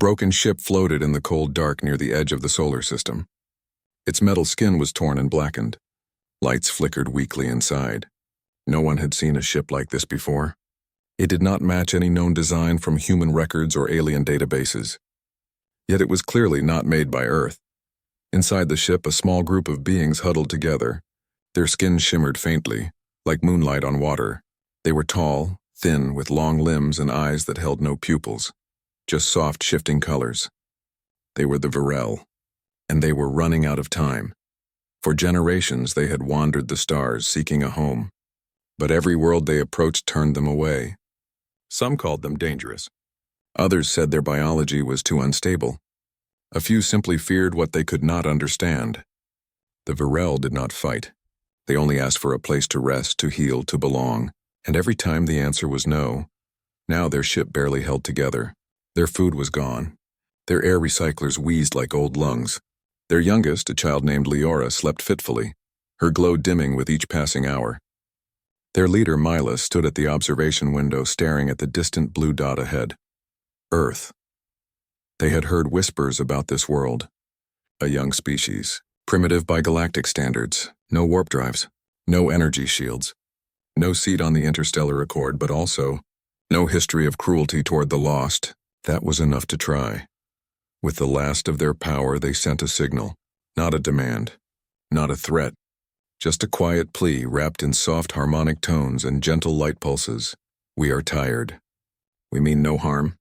broken ship floated in the cold dark near the edge of the solar system. Its metal skin was torn and blackened. Lights flickered weakly inside. No one had seen a ship like this before. It did not match any known design from human records or alien databases. Yet it was clearly not made by Earth. Inside the ship, a small group of beings huddled together. Their skin shimmered faintly, like moonlight on water. They were tall, thin, with long limbs and eyes that held no pupils, just soft, shifting colors. They were the Virel, and they were running out of time. For generations, they had wandered the stars, seeking a home. But every world they approached turned them away. Some called them dangerous. Others said their biology was too unstable. A few simply feared what they could not understand. The Virel did not fight. They only asked for a place to rest, to heal, to belong. And every time the answer was no. Now their ship barely held together. Their food was gone. Their air recyclers wheezed like old lungs. Their youngest, a child named Leora, slept fitfully, her glow dimming with each passing hour. Their leader, Mila, stood at the observation window staring at the distant blue dot ahead. Earth. They had heard whispers about this world. A young species, primitive by galactic standards, no warp drives, no energy shields, no seat on the interstellar accord, but also no history of cruelty toward the lost. That was enough to try. With the last of their power, they sent a signal, not a demand, not a threat. Just a quiet plea wrapped in soft harmonic tones and gentle light pulses. We are tired. We mean no harm.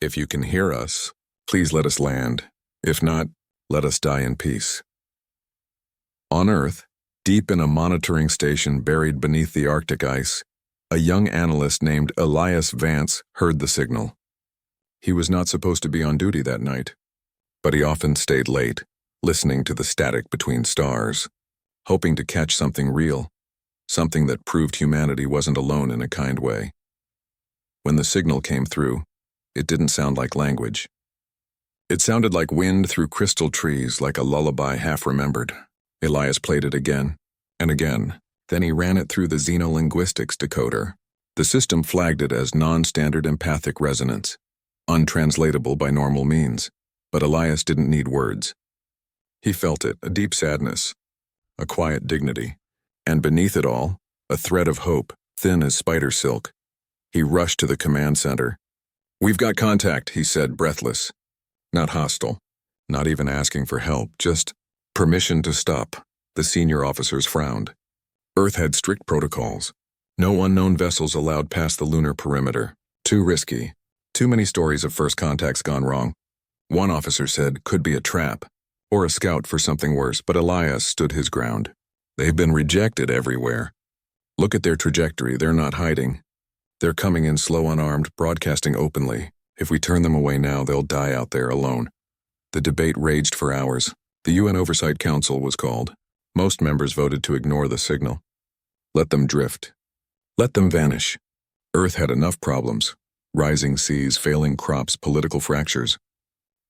If you can hear us, please let us land. If not, let us die in peace. On Earth, deep in a monitoring station buried beneath the Arctic ice, a young analyst named Elias Vance heard the signal. He was not supposed to be on duty that night, but he often stayed late, listening to the static between stars, hoping to catch something real, something that proved humanity wasn't alone in a kind way. When the signal came through, it didn't sound like language. It sounded like wind through crystal trees, like a lullaby half-remembered. Elias played it again and again. Then he ran it through the xenolinguistics decoder. The system flagged it as non-standard empathic resonance, untranslatable by normal means. But Elias didn't need words. He felt it, a deep sadness, a quiet dignity, and beneath it all, a thread of hope, thin as spider silk. He rushed to the command center. "We've got contact," he said, breathless. Not hostile, not even asking for help, just permission to stop. The senior officers frowned. Earth had strict protocols. No unknown vessels allowed past the lunar perimeter. Too risky. Too many stories of first contacts gone wrong. One officer said, could be a trap, or a scout for something worse, but Elias stood his ground. They've been rejected everywhere. Look at their trajectory, they're not hiding. They're coming in slow unarmed, broadcasting openly. If we turn them away now, they'll die out there alone. The debate raged for hours. The UN Oversight Council was called. Most members voted to ignore the signal. Let them drift. Let them vanish. Earth had enough problems. Rising seas, failing crops, political fractures.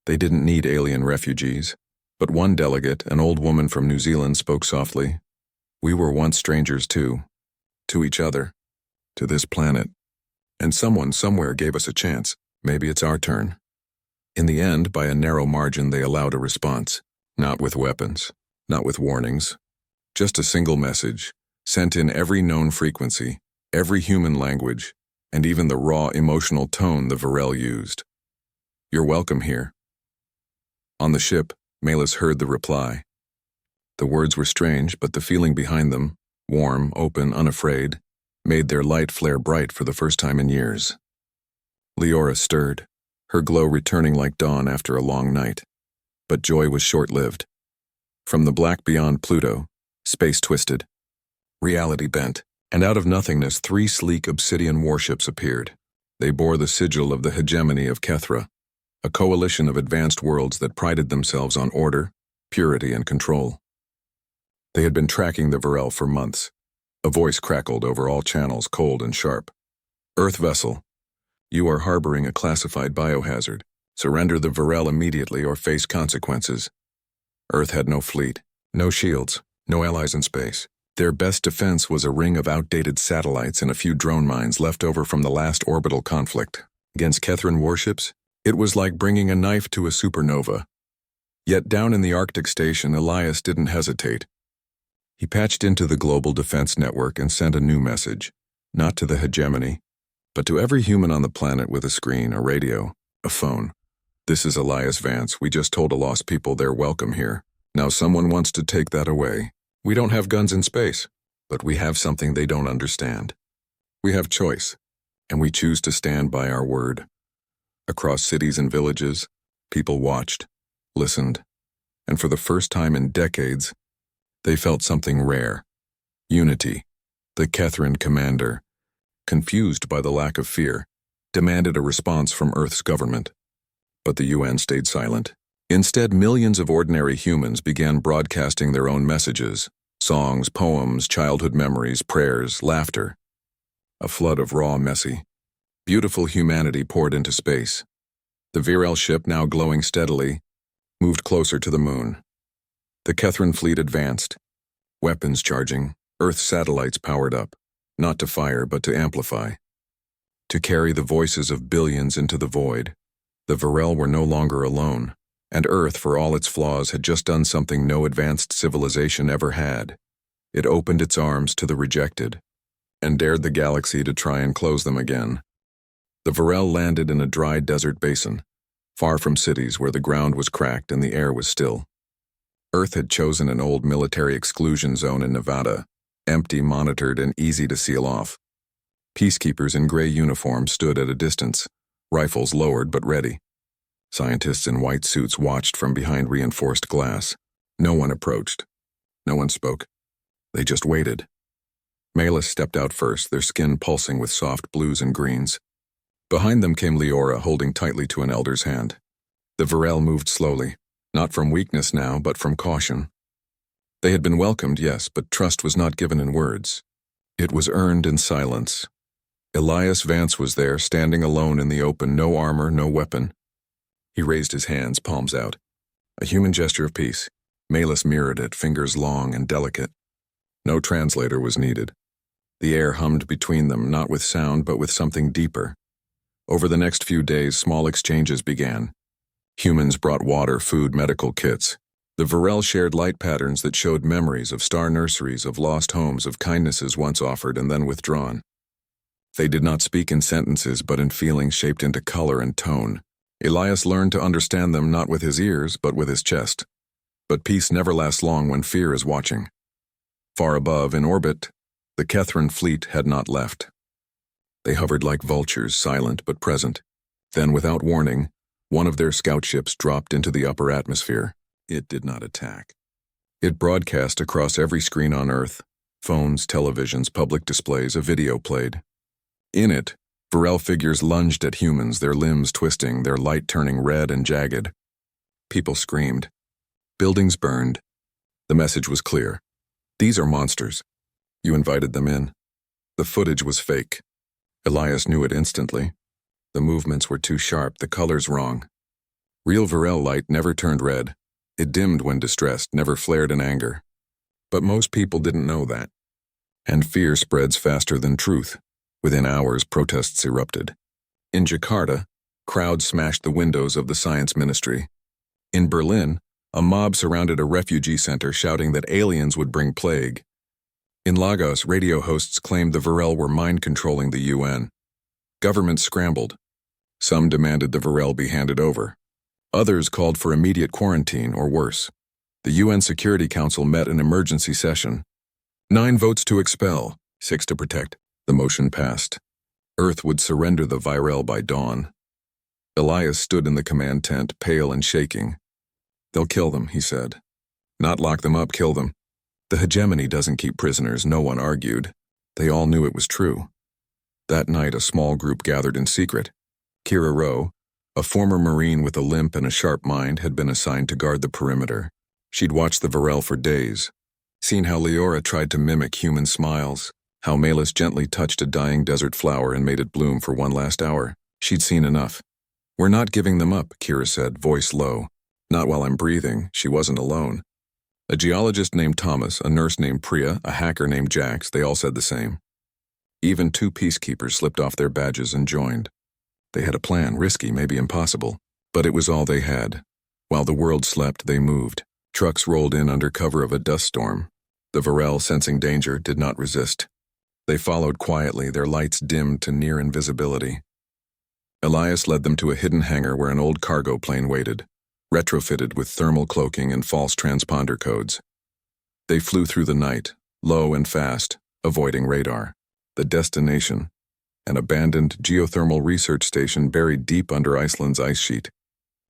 They didn't need alien refugees. But one delegate, an old woman from New Zealand, spoke softly. We were once strangers too. To each other. To this planet. And someone somewhere gave us a chance. Maybe it's our turn. In the end, by a narrow margin, they allowed a response. Not with weapons. Not with warnings. Just a single message, sent in every known frequency, every human language, and even the raw emotional tone the Virel used. You're welcome here. On the ship, Melis heard the reply. The words were strange, but the feeling behind them, warm, open, unafraid, made their light flare bright for the first time in years. Leora stirred, her glow returning like dawn after a long night. But joy was short-lived. From the black beyond Pluto, space twisted. Reality bent, and out of nothingness 3 sleek obsidian warships appeared. They bore the sigil of the hegemony of Kethra, a coalition of advanced worlds that prided themselves on order, purity, and control. They had been tracking the Virel for months. A voice crackled over all channels, cold and sharp. Earth vessel, you are harboring a classified biohazard. Surrender the Virel immediately or face consequences. Earth had no fleet, no shields, no allies in space. Their best defense was a ring of outdated satellites and a few drone mines left over from the last orbital conflict. Against Kethran warships, It was like bringing a knife to a supernova. Yet down in the Arctic station, Elias didn't hesitate. He patched into the Global Defense Network and sent a new message, not to the hegemony, but to every human on the planet with a screen, a radio, a phone. This is Elias Vance. We just told a lost people they're welcome here. Now someone wants to take that away. We don't have guns in space, but we have something they don't understand. We have choice, and we choose to stand by our word. Across cities and villages, people watched, listened, and for the first time in decades, they felt something rare. Unity. The Catherine commander, confused by the lack of fear, demanded a response from Earth's government. But the UN stayed silent. Instead, millions of ordinary humans began broadcasting their own messages, songs, poems, childhood memories, prayers, laughter. A flood of raw, messy, beautiful humanity poured into space. The Virel ship, now glowing steadily, moved closer to the moon. The Catherine fleet advanced, weapons charging, Earth's satellites powered up, not to fire but to amplify. To carry the voices of billions into the void. The Virel were no longer alone, and Earth, for all its flaws, had just done something no advanced civilization ever had. It opened its arms to the rejected, and dared the galaxy to try and close them again. The Virel landed in a dry desert basin, far from cities where the ground was cracked and the air was still. Earth had chosen an old military exclusion zone in Nevada, empty, monitored, and easy to seal off. Peacekeepers in gray uniforms stood at a distance, rifles lowered but ready. Scientists in white suits watched from behind reinforced glass. No one approached. No one spoke. They just waited. Malus stepped out first, their skin pulsing with soft blues and greens. Behind them came Leora, holding tightly to an elder's hand. The Virel moved slowly, not from weakness now, but from caution. They had been welcomed, yes, but trust was not given in words. It was earned in silence. Elias Vance was there, standing alone in the open, no armor, no weapon. He raised his hands, palms out. A human gesture of peace. Malus mirrored it, fingers long and delicate. No translator was needed. The air hummed between them, not with sound, but with something deeper. Over the next few days, small exchanges began. Humans brought water, food, medical kits. The Virel shared light patterns that showed memories of star nurseries, of lost homes, of kindnesses once offered and then withdrawn. They did not speak in sentences, but in feelings shaped into color and tone. Elias learned to understand them not with his ears, but with his chest. But peace never lasts long when fear is watching. Far above, in orbit, the Catherine fleet had not left. They hovered like vultures, silent but present. Then, without warning, one of their scout ships dropped into the upper atmosphere. It did not attack. It broadcast across every screen on Earth. Phones, televisions, public displays, a video played. In it, Virel figures lunged at humans, their limbs twisting, their light turning red and jagged. People screamed. Buildings burned. The message was clear. These are monsters. You invited them in. The footage was fake. Elias knew it instantly. The movements were too sharp, the colors wrong. Real Virel light never turned red. It dimmed when distressed, never flared in anger. But most people didn't know that. And fear spreads faster than truth. Within hours, protests erupted. In Jakarta, crowds smashed the windows of the science ministry. In Berlin, a mob surrounded a refugee center shouting that aliens would bring plague. In Lagos, radio hosts claimed the Virel were mind-controlling the UN. Governments scrambled. Some demanded the Virel be handed over. Others called for immediate quarantine or worse. The UN Security Council met an emergency session. 9 votes to expel, 6 to protect. The motion passed. Earth would surrender the Virel by dawn. Elias stood in the command tent, pale and shaking. They'll kill them, he said. Not lock them up, kill them. The hegemony doesn't keep prisoners, no one argued. They all knew it was true. That night, a small group gathered in secret. Kira Rowe, a former Marine with a limp and a sharp mind, had been assigned to guard the perimeter. She'd watched the Virel for days, seen how Leora tried to mimic human smiles, how Malus gently touched a dying desert flower and made it bloom for one last hour. She'd seen enough. We're not giving them up, Kira said, voice low. Not while I'm breathing. She wasn't alone. A geologist named Thomas, a nurse named Priya, a hacker named Jax, they all said the same. Even 2 peacekeepers slipped off their badges and joined. They had a plan, risky, maybe impossible, but it was all they had. While the world slept, they moved. Trucks rolled in under cover of a dust storm. The Varel, sensing danger, did not resist. They followed quietly, their lights dimmed to near invisibility. Elias led them to a hidden hangar where an old cargo plane waited, retrofitted with thermal cloaking and false transponder codes. They flew through the night, low and fast, avoiding radar. The destination, an abandoned geothermal research station buried deep under Iceland's ice sheet.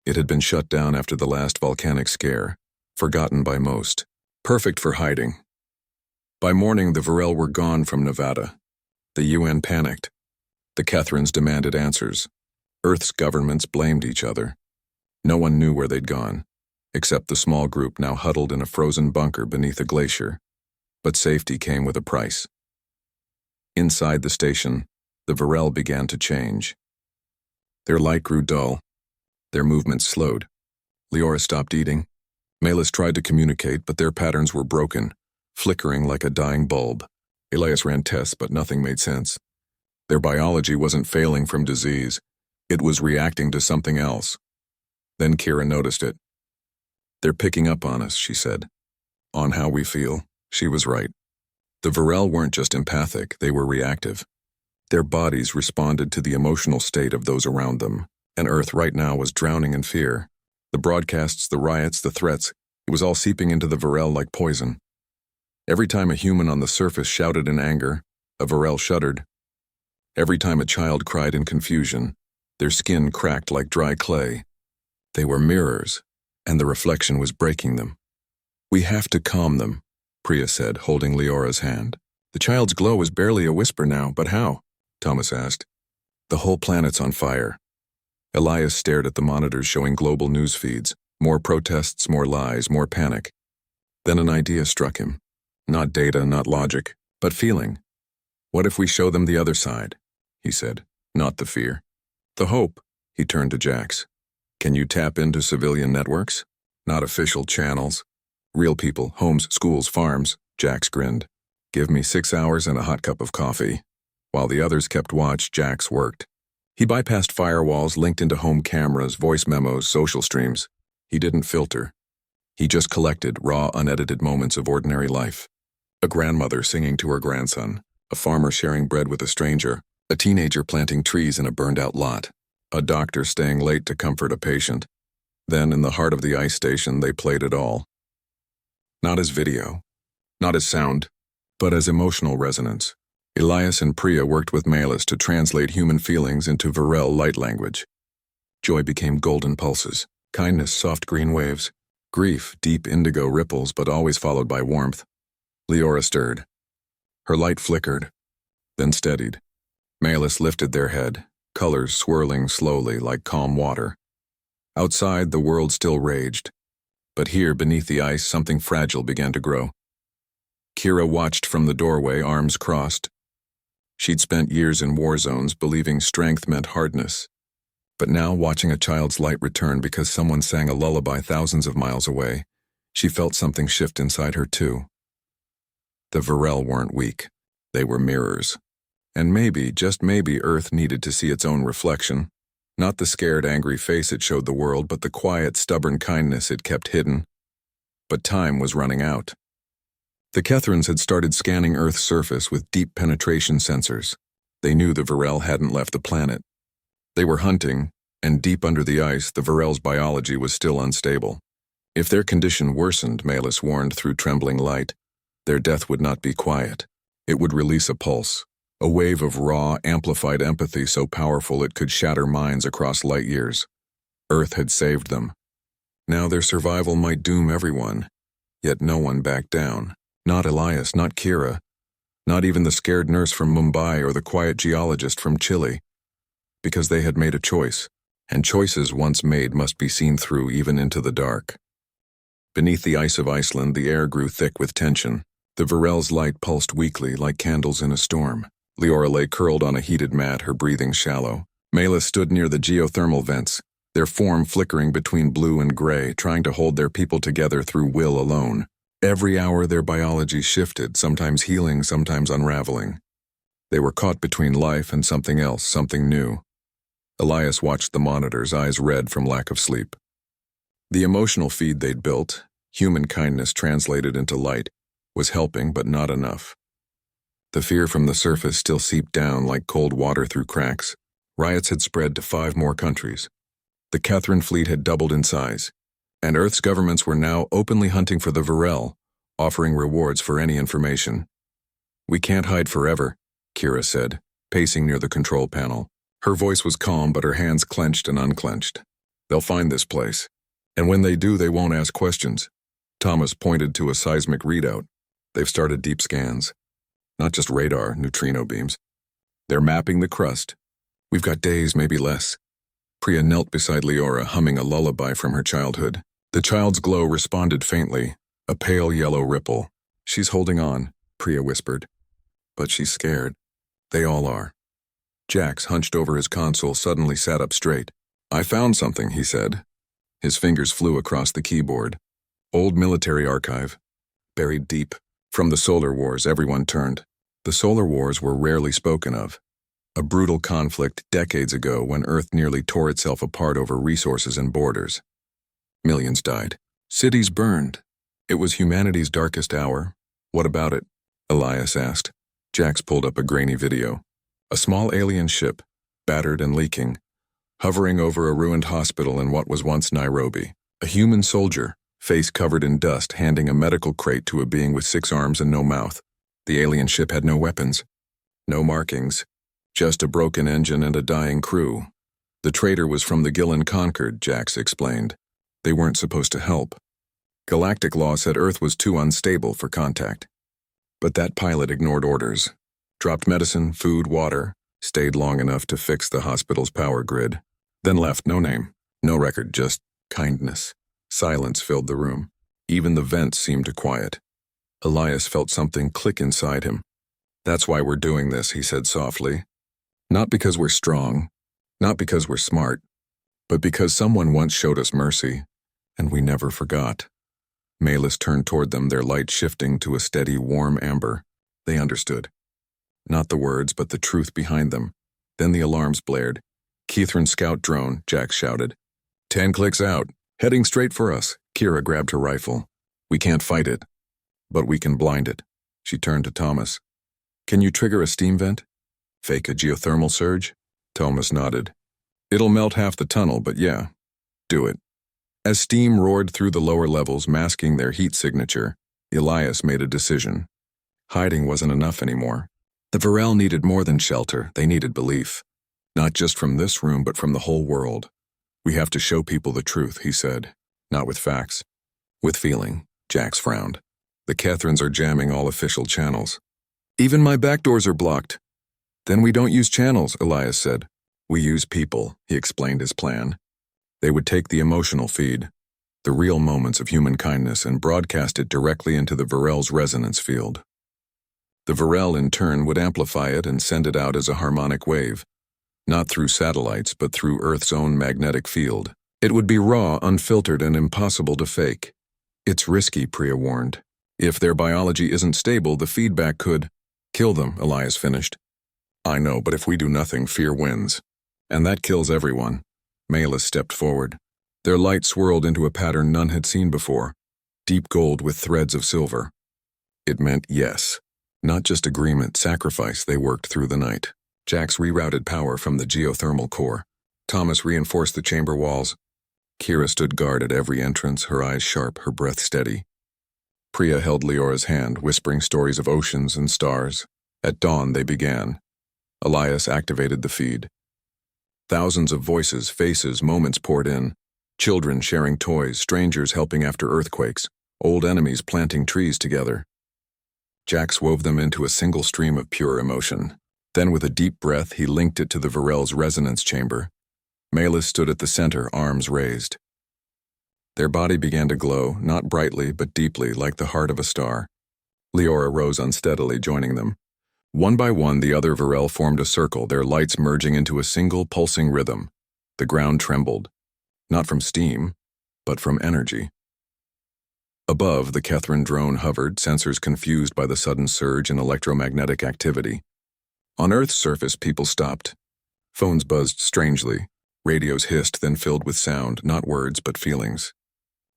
It had been shut down after the last volcanic scare, forgotten by most. Perfect for hiding. By morning, the Varel were gone from Nevada. The UN panicked. The Catherines demanded answers. Earth's governments blamed each other. No one knew where they'd gone, except the small group now huddled in a frozen bunker beneath a glacier. But safety came with a price. Inside the station, the Varel began to change. Their light grew dull. Their movements slowed. Leora stopped eating. Melis tried to communicate, but their patterns were broken, flickering like a dying bulb. Elias ran tests, but nothing made sense. Their biology wasn't failing from disease. It was reacting to something else. Then Kira noticed it. "They're picking up on us," she said. "On how we feel." She was right. The Varel weren't just empathic, they were reactive. Their bodies responded to the emotional state of those around them, and Earth right now was drowning in fear. The broadcasts, the riots, the threats, it was all seeping into the Varel like poison. Every time a human on the surface shouted in anger, a Varel shuddered. Every time a child cried in confusion, their skin cracked like dry clay. They were mirrors, and the reflection was breaking them. "We have to calm them," Priya said, holding Leora's hand. "The child's glow is barely a whisper now, but how?" Thomas asked. "The whole planet's on fire." Elias stared at the monitors showing global news feeds. More protests, more lies, more panic. Then an idea struck him. Not data, not logic, but feeling. "What if we show them the other side?" he said. "Not the fear. The hope." He turned to Jax. "Can you tap into civilian networks? Not official channels. Real people, homes, schools, farms." Jax grinned. "Give me 6 hours and a hot cup of coffee." While the others kept watch, Jax worked. He bypassed firewalls, linked into home cameras, voice memos, social streams. He didn't filter. He just collected raw, unedited moments of ordinary life. A grandmother singing to her grandson, a farmer sharing bread with a stranger, a teenager planting trees in a burned-out lot, a doctor staying late to comfort a patient. Then, in the heart of the ice station, they played it all. Not as video, not as sound, but as emotional resonance. Elias and Priya worked with Melis to translate human feelings into Varel light language. Joy became golden pulses, kindness soft green waves, grief deep indigo ripples but always followed by warmth. Leora stirred. Her light flickered, then steadied. Melis lifted their head, colors swirling slowly like calm water. Outside, the world still raged, but here beneath the ice something fragile began to grow. Kira watched from the doorway, arms crossed. She'd spent years in war zones believing strength meant hardness. But now, watching a child's light return because someone sang a lullaby thousands of miles away, she felt something shift inside her too. The Varel weren't weak. They were mirrors. And maybe, just maybe, Earth needed to see its own reflection. Not the scared, angry face it showed the world, but the quiet, stubborn kindness it kept hidden. But time was running out. The Catherines had started scanning Earth's surface with deep penetration sensors. They knew the Varel hadn't left the planet. They were hunting, and deep under the ice, the Varel's biology was still unstable. If their condition worsened, Melis warned through trembling light, their death would not be quiet. It would release a pulse, a wave of raw, amplified empathy so powerful it could shatter minds across light years. Earth had saved them. Now their survival might doom everyone, yet no one backed down. Not Elias, not Kira, not even the scared nurse from Mumbai or the quiet geologist from Chile, because they had made a choice, and choices once made must be seen through even into the dark. Beneath the ice of Iceland, the air grew thick with tension. The Varel's light pulsed weakly like candles in a storm. Leora lay curled on a heated mat, her breathing shallow. Melis stood near the geothermal vents, their form flickering between blue and gray, trying to hold their people together through will alone. Every hour their biology shifted, sometimes healing, sometimes unraveling. They were caught between life and something else, something new. Elias watched the monitors, eyes red from lack of sleep. The emotional feed they'd built, human kindness translated into light, was helping but not enough. The fear from the surface still seeped down like cold water through cracks. Riots had spread to 5 more countries. The Catherine fleet had doubled in size, and Earth's governments were now openly hunting for the Varel, offering rewards for any information. "We can't hide forever," Kira said, pacing near the control panel. Her voice was calm, but her hands clenched and unclenched. "They'll find this place. And when they do, they won't ask questions." Thomas pointed to a seismic readout. "They've started deep scans. Not just radar, neutrino beams. They're mapping the crust. We've got days, maybe less." Priya knelt beside Leora, humming a lullaby from her childhood. The child's glow responded faintly, a pale yellow ripple. "She's holding on," Priya whispered. "But she's scared. They all are." Jax, hunched over his console, suddenly sat up straight. "I found something," he said. His fingers flew across the keyboard. Old military archive. Buried deep. From the Solar Wars, everyone turned. The Solar Wars were rarely spoken of. A brutal conflict decades ago when Earth nearly tore itself apart over resources and borders. Millions died. Cities burned. It was humanity's darkest hour. "What about it?" Elias asked. Jax pulled up a grainy video. A small alien ship, battered and leaking, hovering over a ruined hospital in what was once Nairobi. A human soldier, face covered in dust, handing a medical crate to a being with 6 arms and no mouth. The alien ship had no weapons, no markings, just a broken engine and a dying crew. The traitor was from the Gillen Concord, Jax explained. They weren't supposed to help. Galactic law said Earth was too unstable for contact. But that pilot ignored orders, dropped medicine, food, water, stayed long enough to fix the hospital's power grid, then left. No name, no record, just kindness. Silence filled the room. Even the vents seemed to quiet. Elias felt something click inside him. "That's why we're doing this," he said softly. "Not because we're strong, not because we're smart, but because someone once showed us mercy, and we never forgot." Malus turned toward them, their light shifting to a steady, warm amber. They understood. Not the words, but the truth behind them. Then the alarms blared. "Kithrin's scout drone," Jax shouted. 10 clicks out. Heading straight for us." Kira grabbed her rifle. "We can't fight it, but we can blind it." She turned to Thomas. "Can you trigger a steam vent? Fake a geothermal surge?" Thomas nodded. "It'll melt half the tunnel, but yeah, do it." As steam roared through the lower levels, masking their heat signature, Elias made a decision. Hiding wasn't enough anymore. The Varel needed more than shelter, they needed belief. Not just from this room, but from the whole world. "We have to show people the truth," he said. "Not with facts. With feeling." Jax frowned. "The Catherines are jamming all official channels." "Even my back doors are blocked." "Then we don't use channels," Elias said. "We use people," he explained his plan. They would take the emotional feed, the real moments of human kindness, and broadcast it directly into the Varel's resonance field. The Varel, in turn, would amplify it and send it out as a harmonic wave. Not through satellites, but through Earth's own magnetic field. It would be raw, unfiltered, and impossible to fake. "It's risky," Priya warned. "If their biology isn't stable, the feedback could—" "Kill them," Elias finished. "I know, but if we do nothing, fear wins. And that kills everyone." Malus stepped forward. Their light swirled into a pattern none had seen before, deep gold with threads of silver. It meant yes. Not just agreement, sacrifice. They worked through the night. Jax rerouted power from the geothermal core. Thomas reinforced the chamber walls. Kira stood guard at every entrance, her eyes sharp, her breath steady. Priya held Leora's hand, whispering stories of oceans and stars. At dawn, they began. Elias activated the feed. Thousands of voices, faces, moments poured in. Children sharing toys, strangers helping after earthquakes, old enemies planting trees together. Jax wove them into a single stream of pure emotion. Then with a deep breath, he linked it to the Varel's resonance chamber. Malus stood at the center, arms raised. Their body began to glow, not brightly but deeply, like the heart of a star. Leora rose unsteadily, joining them. One by one, the other Varel formed a circle, their lights merging into a single pulsing rhythm. The ground trembled, not from steam, but from energy. Above, the Catherine drone hovered, sensors confused by the sudden surge in electromagnetic activity. On Earth's surface, people stopped. Phones buzzed strangely. Radios hissed, then filled with sound, not words but feelings.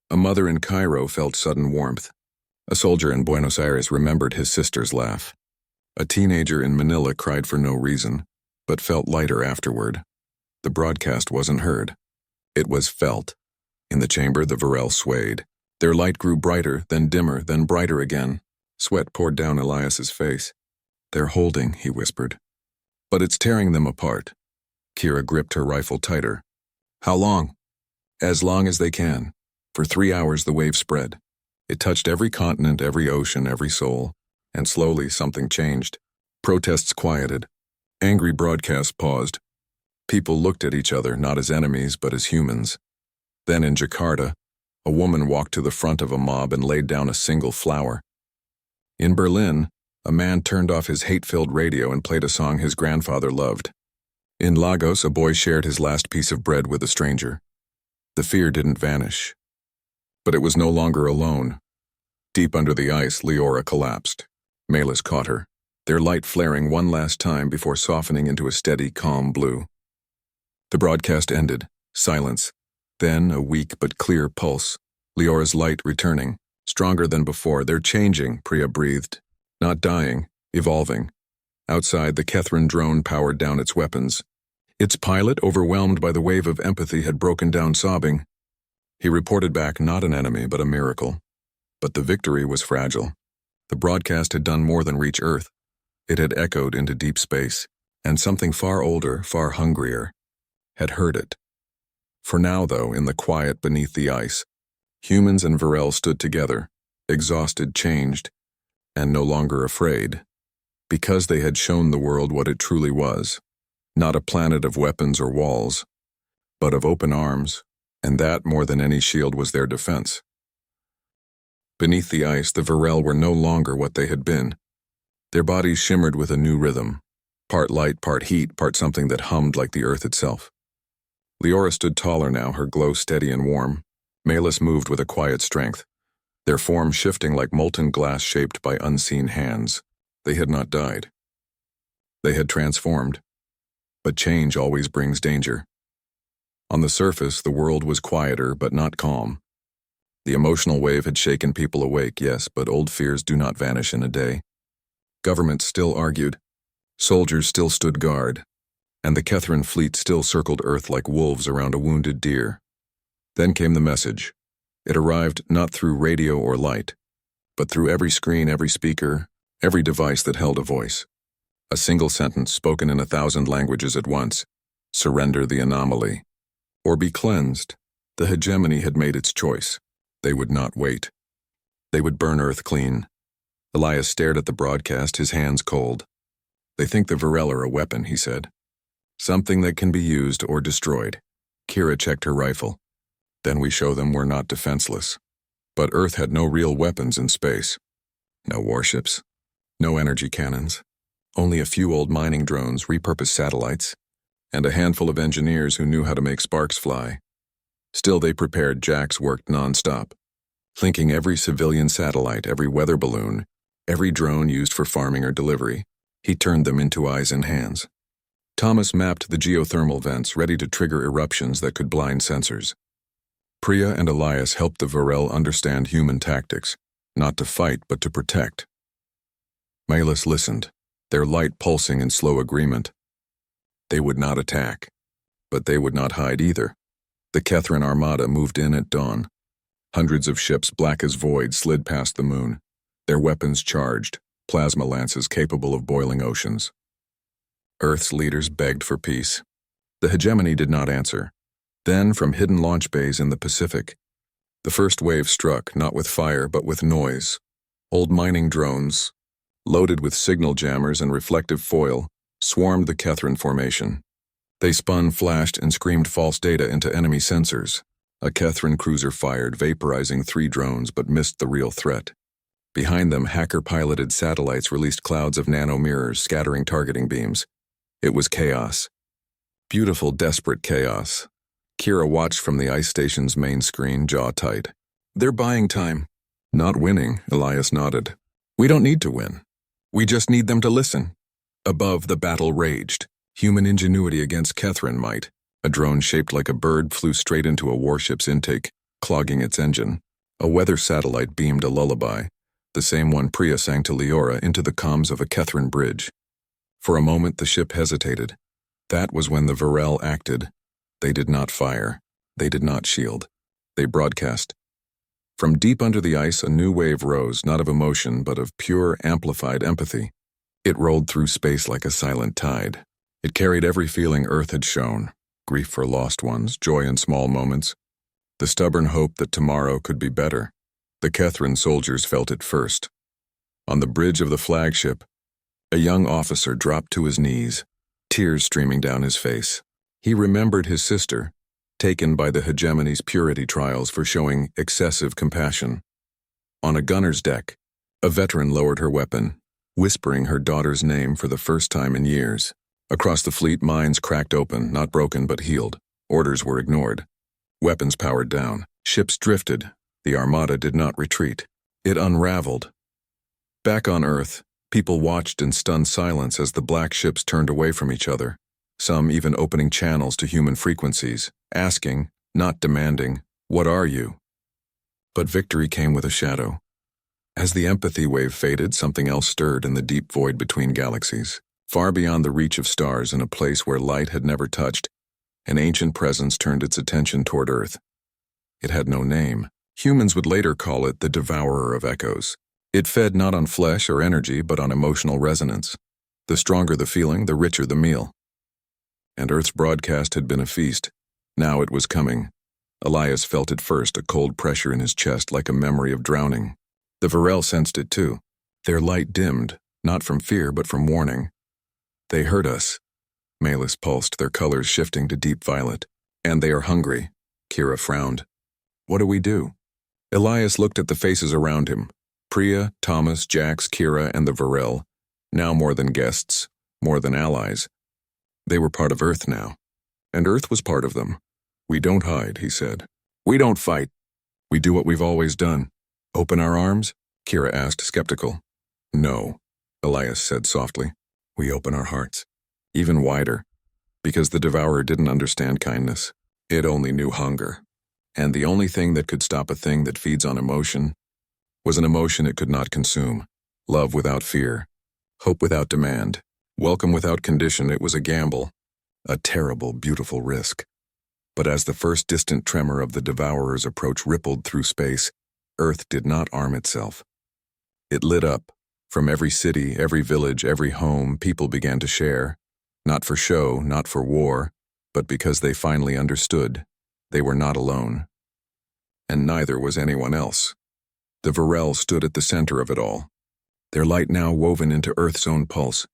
A mother in Cairo felt sudden warmth. A soldier in Buenos Aires remembered his sister's laugh. A teenager in Manila cried for no reason, but felt lighter afterward. The broadcast wasn't heard. It was felt. In the chamber, the Varel swayed. Their light grew brighter, then dimmer, then brighter again. Sweat poured down Elias's face. "They're holding," he whispered. "But it's tearing them apart." Kira gripped her rifle tighter. "How long?" "As long as they can." For 3 hours the wave spread. It touched every continent, every ocean, every soul. And slowly something changed. Protests quieted. Angry broadcasts paused. People looked at each other, not as enemies, but as humans. Then in Jakarta, a woman walked to the front of a mob and laid down a single flower. In Berlin, a man turned off his hate-filled radio and played a song his grandfather loved. In Lagos, a boy shared his last piece of bread with a stranger. The fear didn't vanish. But it was no longer alone. Deep under the ice, Leora collapsed. Melis caught her, their light flaring one last time before softening into a steady, calm blue. The broadcast ended. Silence. Then a weak but clear pulse. Leora's light returning. Stronger than before. "They're changing," Priya breathed. "Not dying, evolving." Outside, the Kethrin drone powered down its weapons. Its pilot, overwhelmed by the wave of empathy, had broken down sobbing. He reported back not an enemy, but a miracle. But the victory was fragile. The broadcast had done more than reach Earth. It had echoed into deep space, and something far older, far hungrier, had heard it. For now, though, in the quiet beneath the ice, humans and Varel stood together, exhausted, changed, and no longer afraid, because they had shown the world what it truly was, not a planet of weapons or walls, but of open arms, and that more than any shield was their defense. Beneath the ice, the Varel were no longer what they had been. Their bodies shimmered with a new rhythm, part light, part heat, part something that hummed like the earth itself. Leora stood taller now, her glow steady and warm. Melis moved with a quiet strength, their form shifting like molten glass shaped by unseen hands. They had not died. They had transformed. But change always brings danger. On the surface, the world was quieter but not calm. The emotional wave had shaken people awake, yes, but old fears do not vanish in a day. Governments still argued. Soldiers still stood guard. And the Kethrin fleet still circled Earth like wolves around a wounded deer. Then came the message. It arrived not through radio or light, but through every screen, every speaker, every device that held a voice. A single sentence spoken in 1,000 languages at once. Surrender the anomaly. Or be cleansed. The hegemony had made its choice. They would not wait. They would burn Earth clean. Elias stared at the broadcast, his hands cold. "They think the Varel are a weapon," he said. "Something that can be used or destroyed." Kira checked her rifle. "Then we show them we're not defenseless." But Earth had no real weapons in space. No warships. No energy cannons. Only a few old mining drones, repurposed satellites, and a handful of engineers who knew how to make sparks fly. Still, they prepared. Jax worked non-stop, linking every civilian satellite, every weather balloon, every drone used for farming or delivery. He turned them into eyes and hands. Thomas mapped the geothermal vents, ready to trigger eruptions that could blind sensors. Priya and Elias helped the Varel understand human tactics, not to fight but to protect. Melis listened, their light pulsing in slow agreement. They would not attack, but they would not hide either. The Kethrin armada moved in at dawn. Hundreds of ships, black as void, slid past the moon, their weapons charged, plasma lances capable of boiling oceans. Earth's leaders begged for peace. The hegemony did not answer. Then, from hidden launch bays in the Pacific, the first wave struck, not with fire but with noise. Old mining drones, loaded with signal jammers and reflective foil, swarmed the Kethrin formation. They spun, flashed, and screamed false data into enemy sensors. A Kethrin cruiser fired, vaporizing 3 drones, but missed the real threat. Behind them, hacker-piloted satellites released clouds of nano-mirrors, scattering targeting beams. It was chaos. Beautiful, desperate chaos. Kira watched from the ice station's main screen, jaw tight. "They're buying time." "Not winning," Elias nodded. "We don't need to win. We just need them to listen." Above, the battle raged. Human ingenuity against Kethrin might. A drone shaped like a bird flew straight into a warship's intake, clogging its engine. A weather satellite beamed a lullaby, the same one Priya sang to Leora into the comms of a Kethrin bridge. For a moment the ship hesitated. That was when the Varel acted. They did not fire. They did not shield. They broadcast. From deep under the ice a new wave rose, not of emotion but of pure, amplified empathy. It rolled through space like a silent tide. It carried every feeling Earth had shown: grief for lost ones, joy in small moments, the stubborn hope that tomorrow could be better. The Kethrin soldiers felt it first. On the bridge of the flagship, a young officer dropped to his knees, tears streaming down his face. He remembered his sister, taken by the hegemony's purity trials for showing excessive compassion. On a gunner's deck, a veteran lowered her weapon, whispering her daughter's name for the first time in years. Across the fleet, minds cracked open, not broken but healed. Orders were ignored. Weapons powered down. Ships drifted. The armada did not retreat. It unraveled. Back on Earth, people watched in stunned silence as the black ships turned away from each other, some even opening channels to human frequencies, asking, not demanding, "What are you?" But victory came with a shadow. As the empathy wave faded, something else stirred in the deep void between galaxies. Far beyond the reach of stars, in a place where light had never touched, an ancient presence turned its attention toward Earth. It had no name. Humans would later call it the devourer of echoes. It fed not on flesh or energy, but on emotional resonance. The stronger the feeling, the richer the meal. And Earth's broadcast had been a feast. Now it was coming. Elias felt it first, a cold pressure in his chest like a memory of drowning. The Varel sensed it too. Their light dimmed, not from fear but from warning. "They heard us." Malus pulsed, their colors shifting to deep violet. "And they are hungry." Kira frowned. "What do we do?" Elias looked at the faces around him. Priya, Thomas, Jax, Kira, and the Varel. Now more than guests, more than allies. They were part of Earth now. And Earth was part of them. "We don't hide," he said. "We don't fight. We do what we've always done." "Open our arms?" Kira asked, skeptical. "No," Elias said softly. "We open our hearts. Even wider. Because the Devourer didn't understand kindness. It only knew hunger. And the only thing that could stop a thing that feeds on emotion was an emotion it could not consume. Love without fear. Hope without demand. Welcome without condition. It was a gamble. A terrible, beautiful risk. But as the first distant tremor of the Devourer's approach rippled through space, Earth did not arm itself. It lit up. From every city, every village, every home, people began to share. Not for show, not for war, but because they finally understood. They were not alone. And neither was anyone else. The Varel stood at the center of it all. Their light now woven into Earth's own pulse.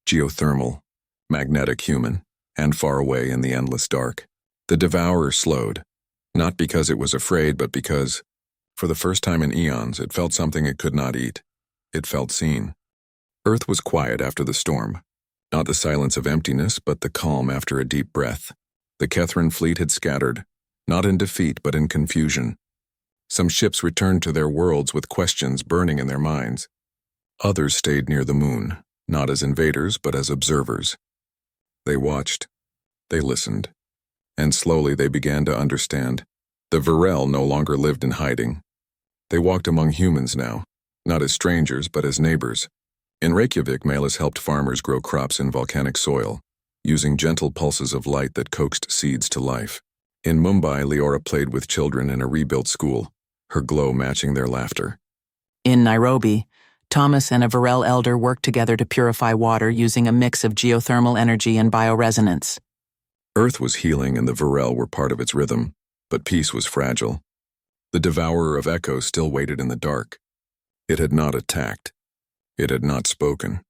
Geothermal, magnetic human, and far away in the endless dark. The Devourer slowed. Not because it was afraid, but because, for the first time in eons, it felt something it could not eat. It felt seen. Earth was quiet after the storm. Not the silence of emptiness, but the calm after a deep breath. The Kethrin fleet had scattered, not in defeat, but in confusion. Some ships returned to their worlds with questions burning in their minds. Others stayed near the moon, not as invaders, but as observers. They watched. They listened. And slowly they began to understand. The Varel no longer lived in hiding. They walked among humans now. Not as strangers, but as neighbors. In Reykjavik, Malus helped farmers grow crops in volcanic soil, using gentle pulses of light that coaxed seeds to life. In Mumbai, Leora played with children in a rebuilt school, her glow matching their laughter. In Nairobi, Thomas and a Varel elder worked together to purify water using a mix of geothermal energy and bioresonance. Earth was healing and the Varel were part of its rhythm, but peace was fragile. The Devourer of Echoes still waited in the dark. It had not attacked. It had not spoken.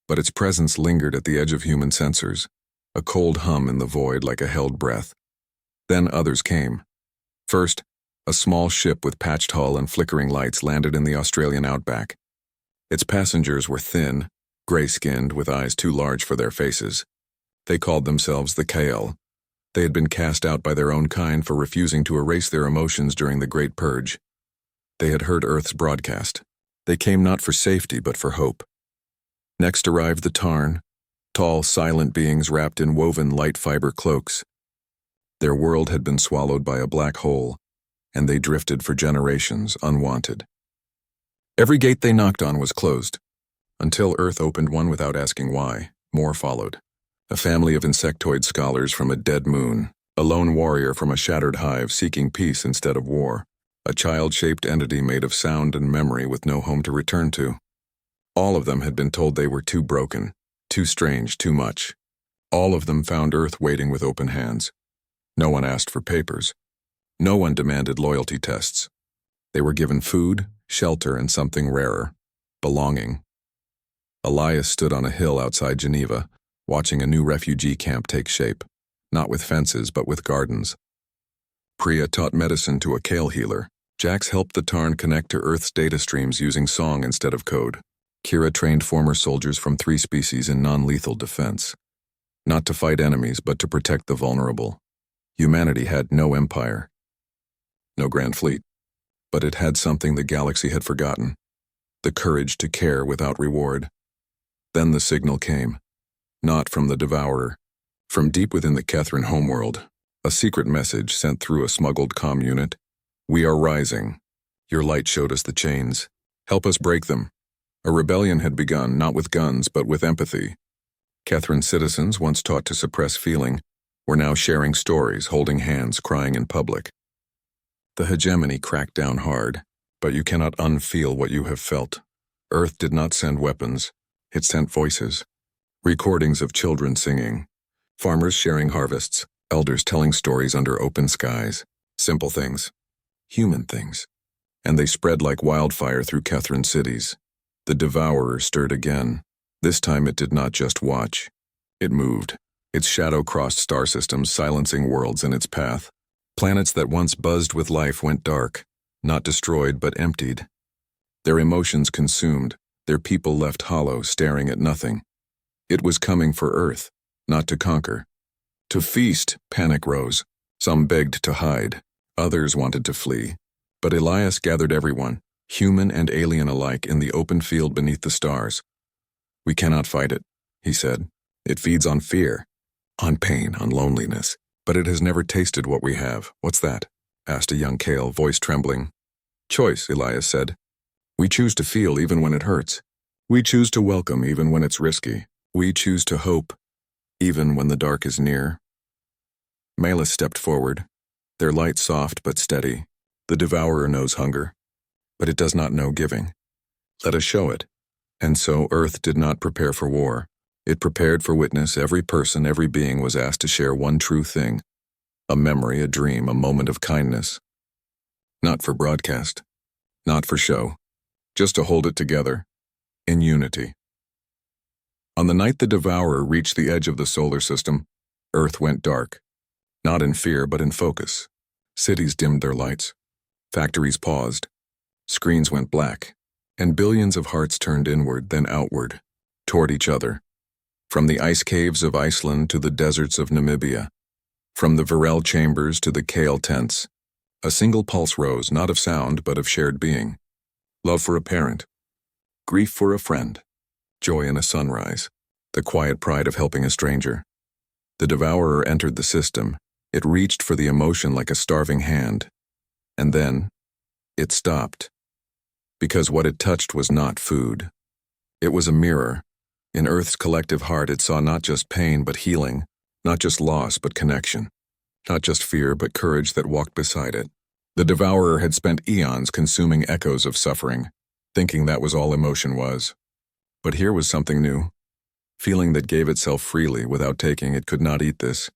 But its presence lingered at the edge of human sensors, a cold hum in the void like a held breath. Then others came. First, a small ship with patched hull and flickering lights landed in the Australian outback. Its passengers were thin, gray-skinned, with eyes too large for their faces. They called themselves the Kael. They had been cast out by their own kind for refusing to erase their emotions during the Great Purge. They had heard Earth's broadcast. They came not for safety, but for hope. Next arrived the Tarn, tall, silent beings wrapped in woven light fiber cloaks. Their world had been swallowed by a black hole, and they drifted for generations, unwanted. Every gate they knocked on was closed, until Earth opened one without asking why. More followed. A family of insectoid scholars from a dead moon, a lone warrior from a shattered hive seeking peace instead of war, a child-shaped entity made of sound and memory with no home to return to. All of them had been told they were too broken, too strange, too much. All of them found Earth waiting with open hands. No one asked for papers. No one demanded loyalty tests. They were given food, shelter, and something rarer, belonging. Elias stood on a hill outside Geneva, watching a new refugee camp take shape, not with fences but with gardens. Priya taught medicine to a kale healer. Jax helped the Tarn connect to Earth's data streams using song instead of code. Kira trained former soldiers from 3 species in non-lethal defense. Not to fight enemies, but to protect the vulnerable. Humanity had no empire, no grand fleet, but it had something the galaxy had forgotten: the courage to care without reward. Then the signal came, not from the Devourer, from deep within the Catherine homeworld, a secret message sent through a smuggled comm unit. "We are rising. Your light showed us the chains. Help us break them." A rebellion had begun, not with guns, but with empathy. Catherine citizens, once taught to suppress feeling, were now sharing stories, holding hands, crying in public. The hegemony cracked down hard, but you cannot unfeel what you have felt. Earth did not send weapons, it sent voices. Recordings of children singing, farmers sharing harvests, elders telling stories under open skies. Simple things, human things. And they spread like wildfire through Catherine cities. The Devourer stirred again. This time it did not just watch. It moved. Its shadow crossed star systems, silencing worlds in its path. Planets that once buzzed with life went dark, not destroyed but emptied. Their emotions consumed, their people left hollow, staring at nothing. It was coming for Earth, not to conquer. To feast, panic rose. Some begged to hide, others wanted to flee. But Elias gathered everyone, human and alien alike, in the open field beneath the stars. "We cannot fight it," he said. "It feeds on fear, on pain, on loneliness. But it has never tasted what we have." "What's that?" asked a young Kale, voice trembling. "Choice," Elias said. "We choose to feel even when it hurts. We choose to welcome even when it's risky. We choose to hope even when the dark is near." Malus stepped forward, their light soft but steady. "The Devourer knows hunger, but it does not know giving. Let us show it." And so Earth did not prepare for war. It prepared for witness. Every person, every being was asked to share one true thing. A memory, a dream, a moment of kindness. Not for broadcast, not for show, just to hold it together, in unity. On the night the Devourer reached the edge of the solar system, Earth went dark. Not in fear, but in focus. Cities dimmed their lights. Factories paused. Screens went black. And billions of hearts turned inward, then outward, toward each other. From the ice caves of Iceland to the deserts of Namibia. From the Varel chambers to the Kale tents. A single pulse rose, not of sound, but of shared being. Love for a parent. Grief for a friend. Joy in a sunrise. The quiet pride of helping a stranger. The Devourer entered the system. It reached for the emotion like a starving hand. And then, it stopped. Because what it touched was not food. It was a mirror. In Earth's collective heart, it saw not just pain but healing, not just loss but connection, not just fear but courage that walked beside it. The Devourer had spent eons consuming echoes of suffering, thinking that was all emotion was. But here was something new. Feeling that gave itself freely without taking. It could not eat this.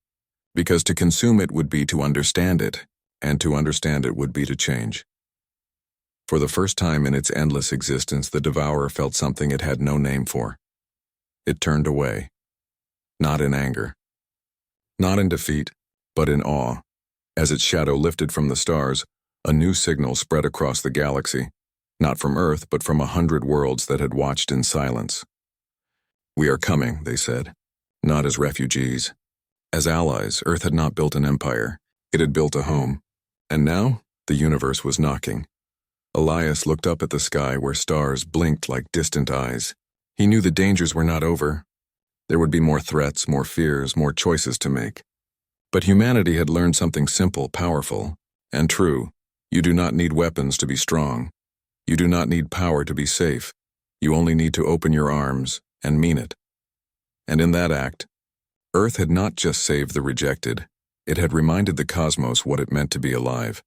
Because to consume it would be to understand it, and to understand it would be to change. For the first time in its endless existence, the Devourer felt something it had no name for. It turned away. Not in anger. Not in defeat, but in awe. As its shadow lifted from the stars, a new signal spread across the galaxy, not from Earth, but from 100 worlds that had watched in silence. "We are coming," they said, not as refugees. As allies. Earth had not built an empire. It had built a home. And now, the universe was knocking. Elias looked up at the sky where stars blinked like distant eyes. He knew the dangers were not over. There would be more threats, more fears, more choices to make. But humanity had learned something simple, powerful, and true. You do not need weapons to be strong. You do not need power to be safe. You only need to open your arms and mean it. And in that act, Earth had not just saved the rejected, it had reminded the cosmos what it meant to be alive.